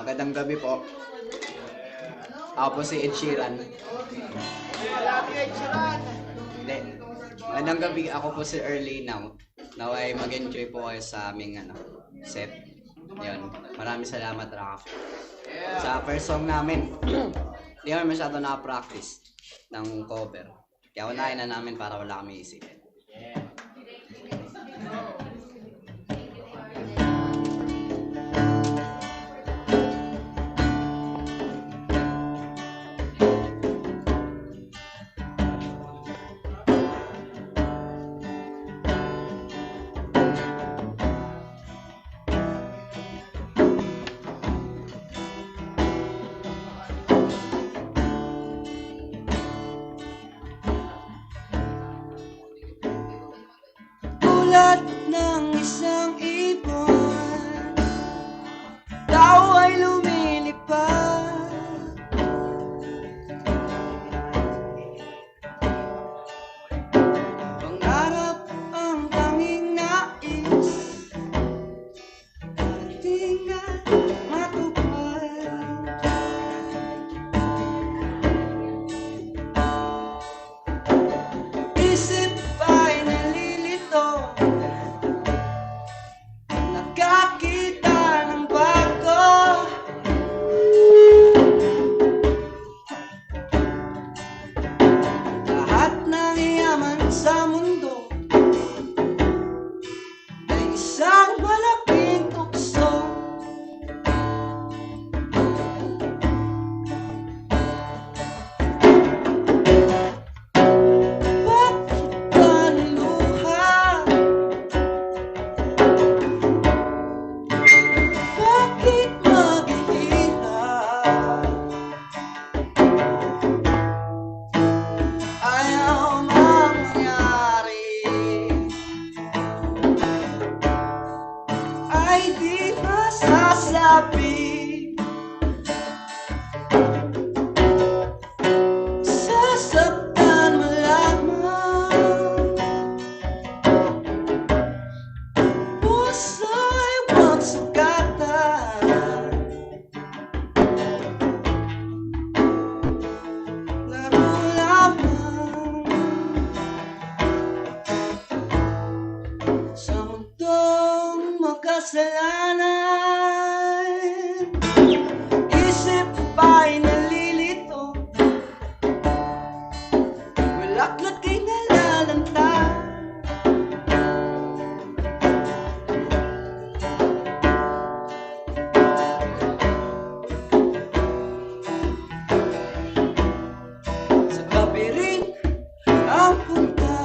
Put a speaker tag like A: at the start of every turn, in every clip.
A: Magandang gabi po. Ako po si Ed Sheeran. Hindi. Magandang gabi, ako po si Early now. Naway mag-enjoy po kayo sa aming set. Yun. Maraming salamat, Raf. Sa first song namin, hindi kami masyado naka-practice ng cover. Kaya unahin na namin para wala kami isipin. Tulad ng isang ibon, tao ay lumilipad. Pangarap ang tanging nais, parating at matupad. Isip ay nalilito, nakakita ng bago. Lahat ng yaman sa mundo ay isang malaking tukso. Bakit ka niluha? Bakit maghihirap? Ayaw mangyari, ay di masasabi. Sasaktan mo lamang, puso'y huwag sugatan. Laro lamang sa mundong makasalanan. Isip pa'y nalilito, walaklat kay nalalanta. Sa gabi rin ang punta.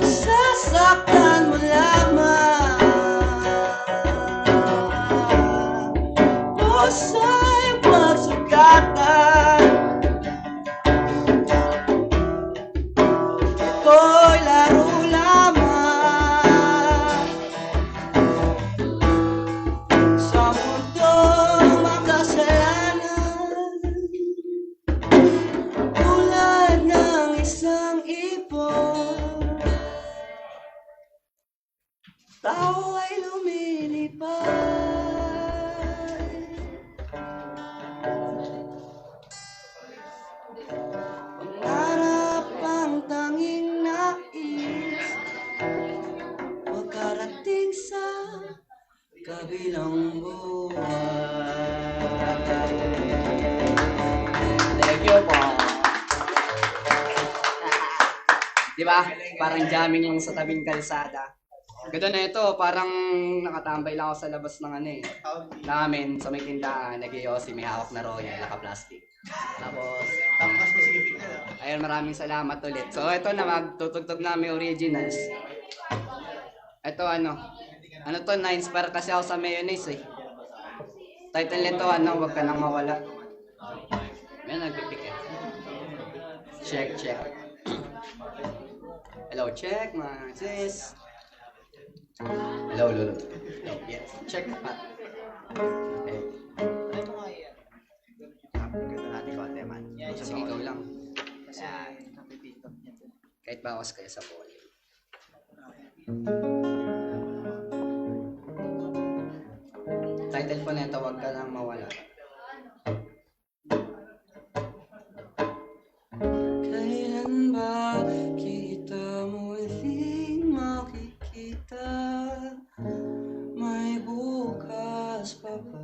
A: Sasaktan mo lamang, puso'y huwag sugatan. Ito'y laro lamang sa mundong makasalanan. Tulad ng isang ibon, tao ay lumilipad. Pangarap ang tanging nais, makarating sa kabilang buhay. Thank you po. Di ba? Parang jamming yung sa tabing kalsada. Ganda na ito, parang nakatambay lang ako sa labas ng namin, sa may tindahan, nag-iossi, may hawak na royal, naka-plastic. Tapos, ayun, maraming salamat ulit. So, ito na, magtutugtog namin originals. Ito ano to, na-inspire kasi ako sa mayonnaise eh. Title nito wag ka nang mawala. May nagpipik eh. Check. Hello, check, my sis. Hello. Yes, check. Okay. Ganda natin konti man. Sige, ikaw lang. Kahit bawas kayo sa volume. Title po nito, wag ka nang mawala. Kailan ba kita muling makikita? May bukas pa ba?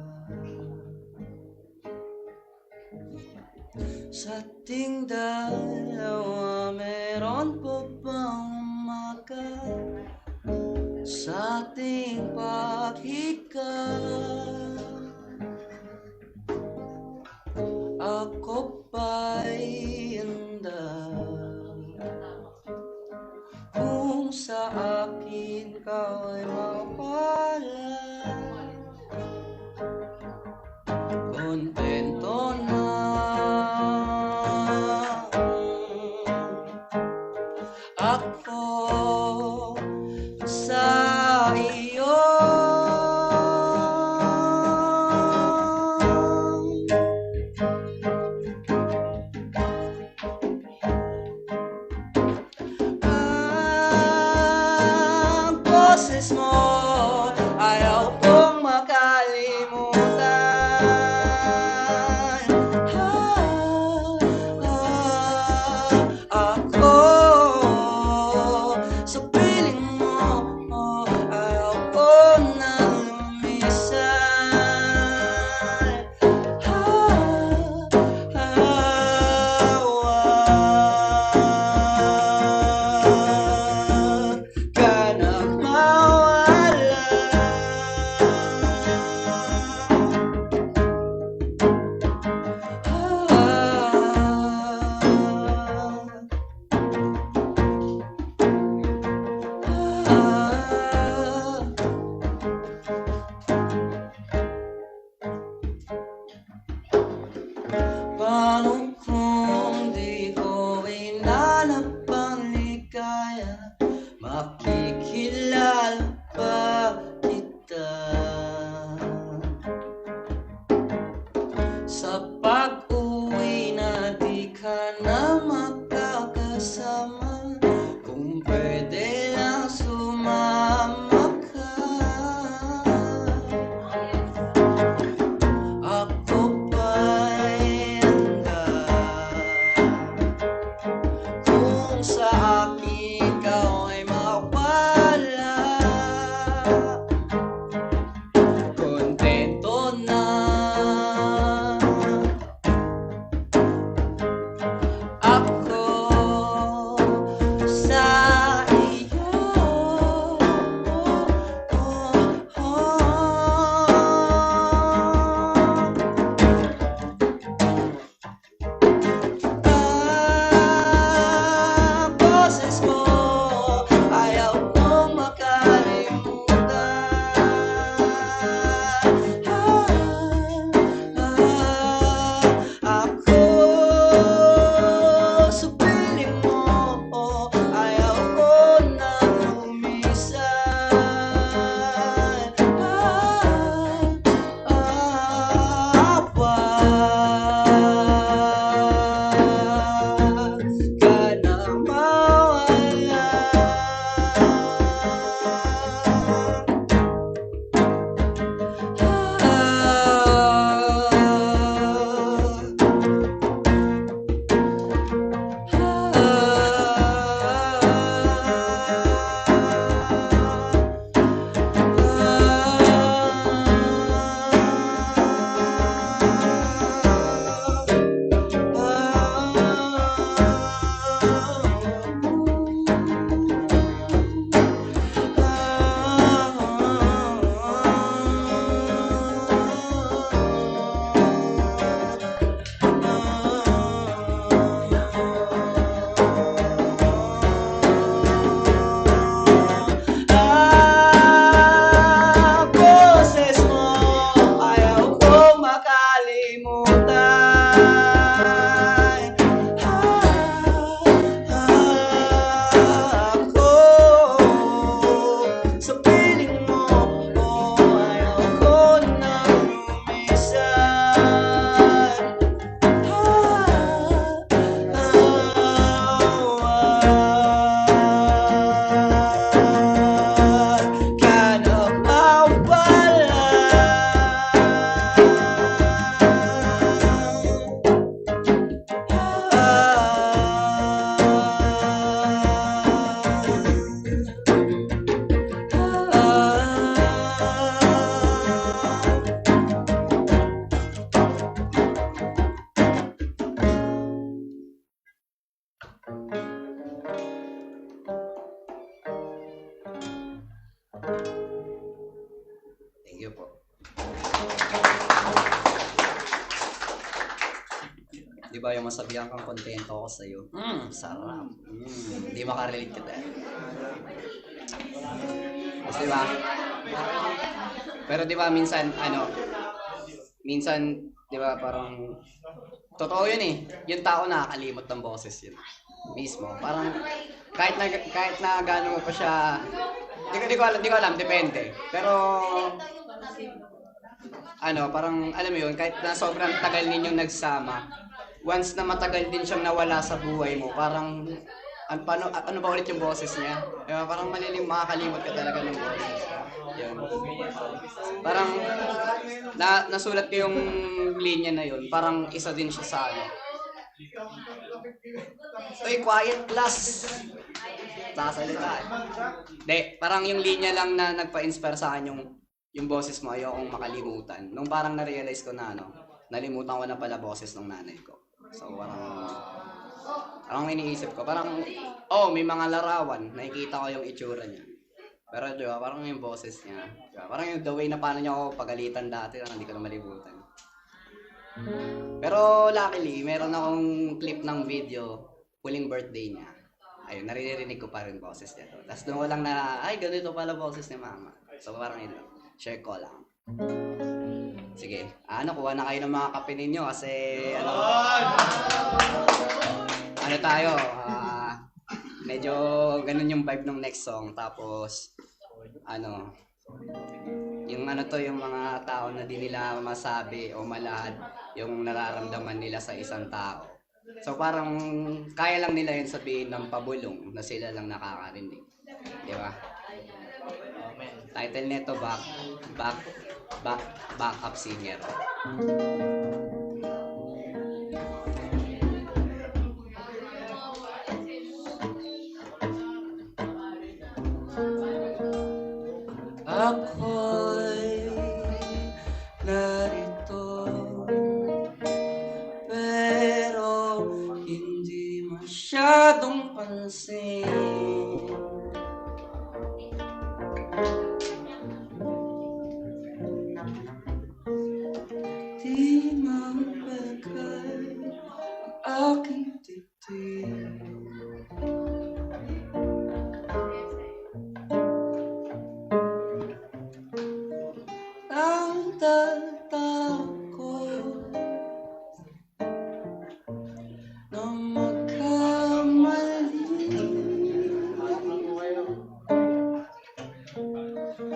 A: Sa ating dalawa, meron pa bang umaga? Sa ating paghika, ako ba'y handa? Kung sa akin ka ay mawala, kontento na ako sa iyo. Ang boses mo ayaw kong makalimutan. Ako sa piling mo, ayaw ko nang lumisan. Wag ka nang mawala. Paano kung di ko inanap ang ligaya? Makikilala pa kita sa pag-uwi na di ka na makakasama. Kung pwede lang sumama ka, ako ba'y handa? Kung sa akin ka ay mawala, ba, yung masabihan kang kontento ako sa'yo. Sarap. Hindi makarelate ka dahil. Kasi di ba? Pero di ba minsan, di ba parang, totoo yun eh. Yung tao nakakalimot ng boses yun. Mismo. Parang, kahit na gano'n mo pa siya, di ko alam, depende. Pero, parang, alam mo yun, kahit na sobrang tagal ninyong nagsama, once na matagal din siyang nawala sa buhay mo, parang, ano ba ulit yung boses niya? Diba? Parang makakalimot ka talaga ng boses. Yun. Parang, nasulat ko yung linya na yun, parang isa din siya sa Uy, quiet class! Sasalita eh. Hindi, parang yung linya lang na nagpa-inspire sa akin yung boses mo, ayokong makalimutan. Nung parang na-realize ko na nalimutan ko na pala boses ng nanay ko. So parang iniisip ko, parang, may mga larawan, nakikita ko yung itsura niya. Pero diba, parang yung boses niya, diba? Parang yung the way na paano niya ako pagalitan dati, hindi ko na malimutan. Pero luckily, meron akong clip ng video, huling birthday niya. Ayun, naririnig ko pa rin boses niya. Tapos doon ko lang ay, ganito pala boses ni mama. So parang ito, share ko lang. Sige, kuha na kayo ng mga kape ninyo kasi, tayo, medyo ganun yung vibe ng next song. Tapos, yung yung mga tao na di nila masabi o malahad yung nararamdaman nila sa isang tao. So parang kaya lang nila yun sabihin ng pabulong na sila lang nakakarinig. Di ba? Title nito, Backup Singer. Ako'y narito, pero hindi masyadong pansin. Di mapagkay ang aking titig.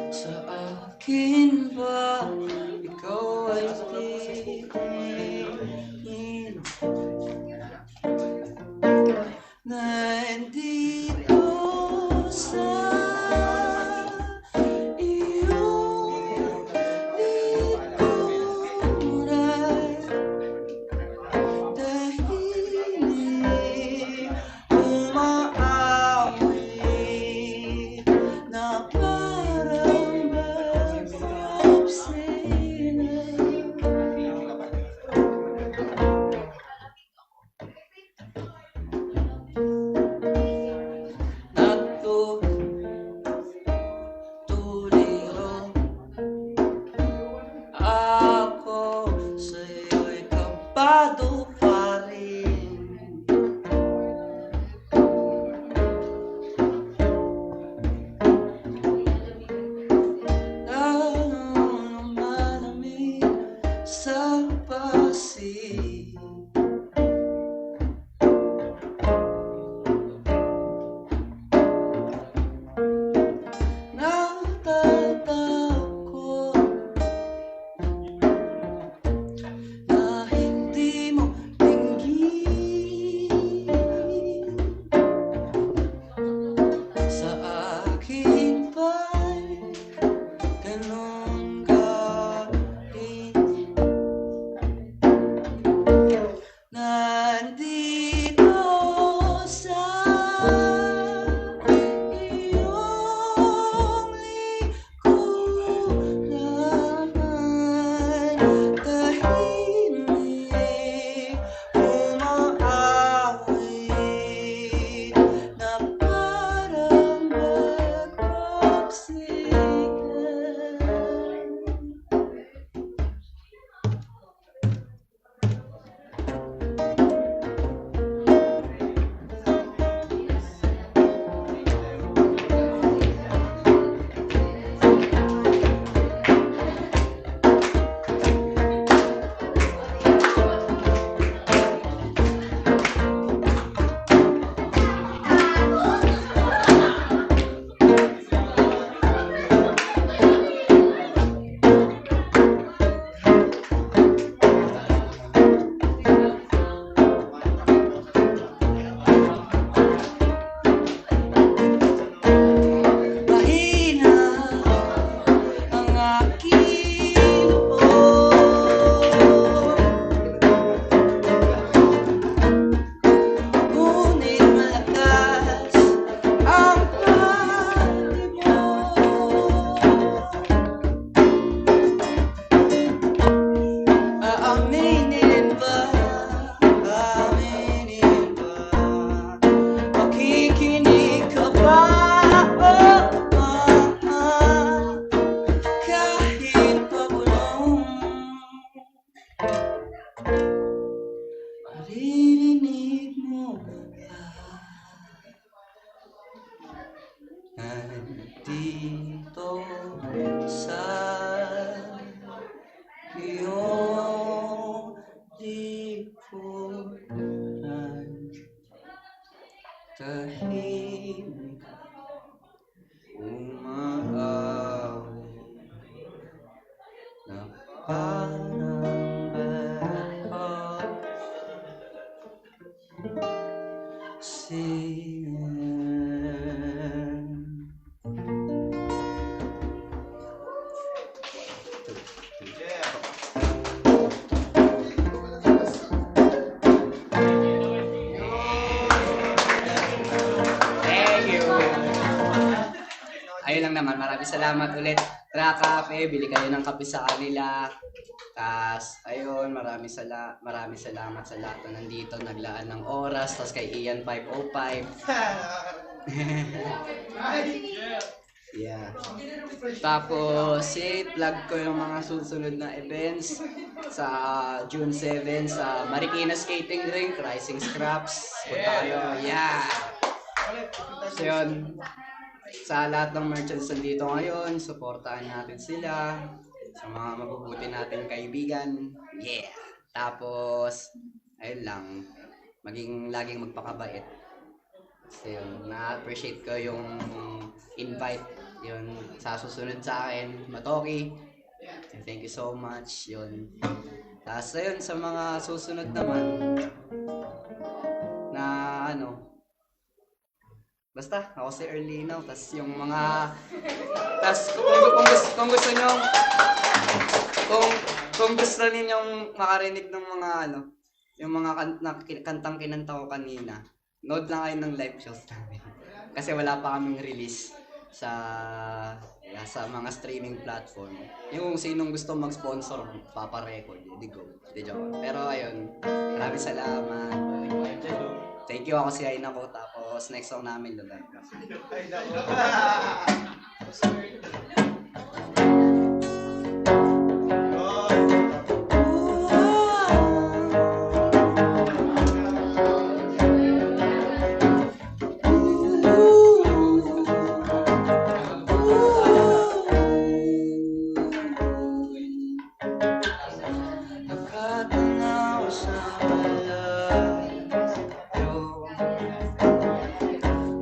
A: Sa akin ba ikaw ay tingin na nandito sa iyong likuran, tahimik umaawit na pa rin. Malamig sa pasig. dito sa iyong likuran. Tahimik umaaway na parang bad singing. Thank you. Ayun lang naman, maraming salamat ulit. Tara Cafe, bili kayo ng kape sa kanila. Tas, ayun, maraming salamat sa lahat na nandito, naglaan ng oras. Tas kay Ian 505. Yeah. Tapos, plug ko yung mga susunod na events sa June 7 sa Marikina Skating Rink, Rising Scraps. Punta kayo. Yeah. So yun, sa lahat ng merchants nandito ngayon, supportahan natin sila. Sa mga mabubuti natin kaibigan. Yeah. Tapos, ayun lang, laging magpakabait. So yun, na-appreciate ko yung invite yun sa susunod sa akin, Matoki. Thank you so much. Yun. Tapos ayun, sa mga susunod naman na basta ako si Erlinaw. Tapos yung mga kung gusto nyo kung gusto ninyong makarinig ng mga yung mga kantang kinanta ko kanina, nood lang kayo ng live shows namin. Kasi wala pa kaming release sa mga streaming platform. Yung sinong gusto mag-sponsor, papa-record, di go. Di joke. Pero ayun, maraming salamat. Thank you, ako si Aina ko. Tapos next song namin, Lugar Ka.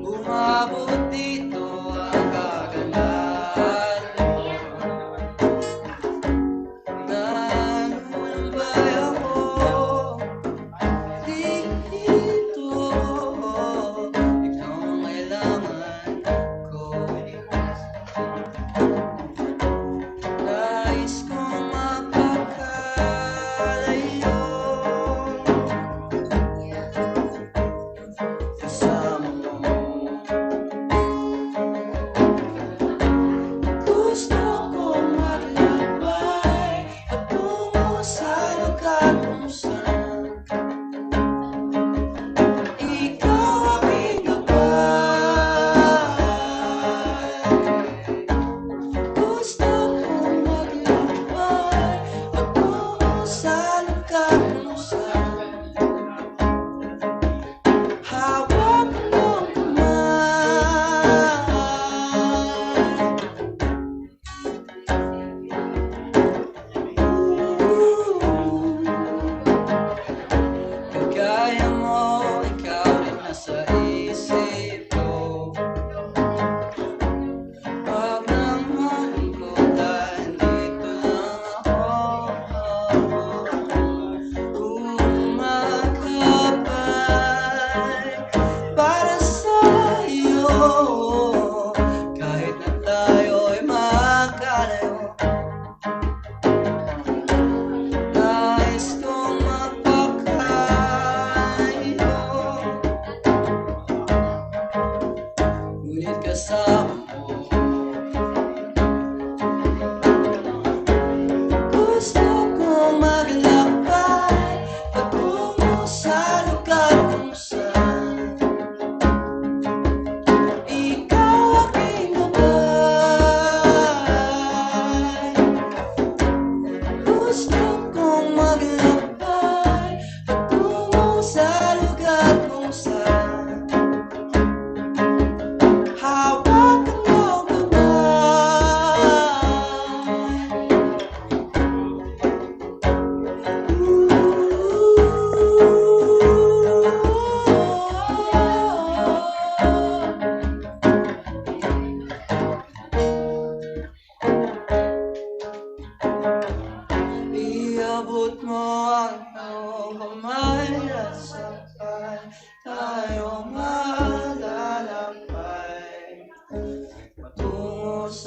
A: Umabot dito ang kaganapan.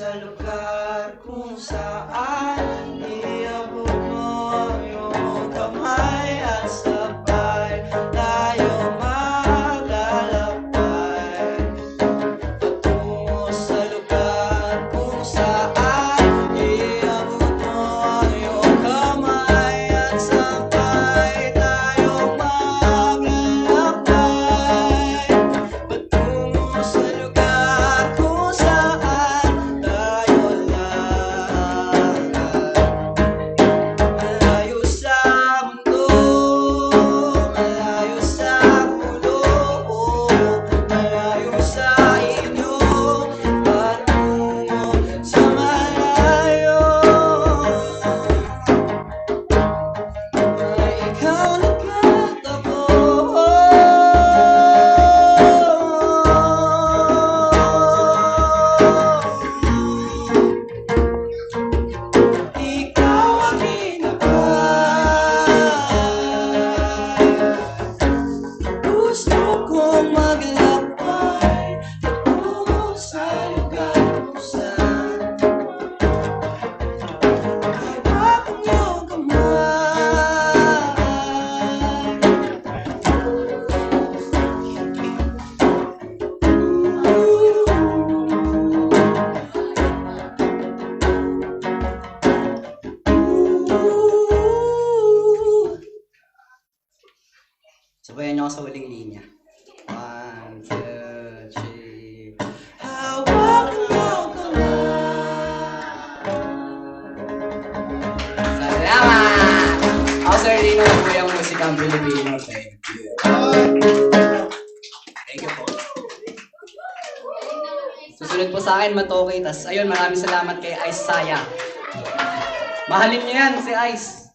A: sa lugar kung saan iabot mo yung kamay at sabay tayo maglalakbay patungo sa lugar kung saan iabot mo yung kamay at sabay tayo maglalakbay patungo sa lugar kung saan tayo malayo sa mundo, malayo sa mundo, malayo sa inyo, patungo sa malayo. Ay ikaw nagtatabo. Ikaw ang hinabay. Gusto kong maglakbay patungo sa lugar kung saan hawak ang iyong kamay. Sabayan niyo ako sa huling linya. 1, 2, 3. Hawak ang iyong kamay. Salamat! Ako Sir Lino, Kuyang Musikang Pilipino. Thank you. Thank you po. Susunod po sa akin, Matoke. Tas ayun, maraming salamat kay Ice Saya. Mahalin niyo yan, si Ice.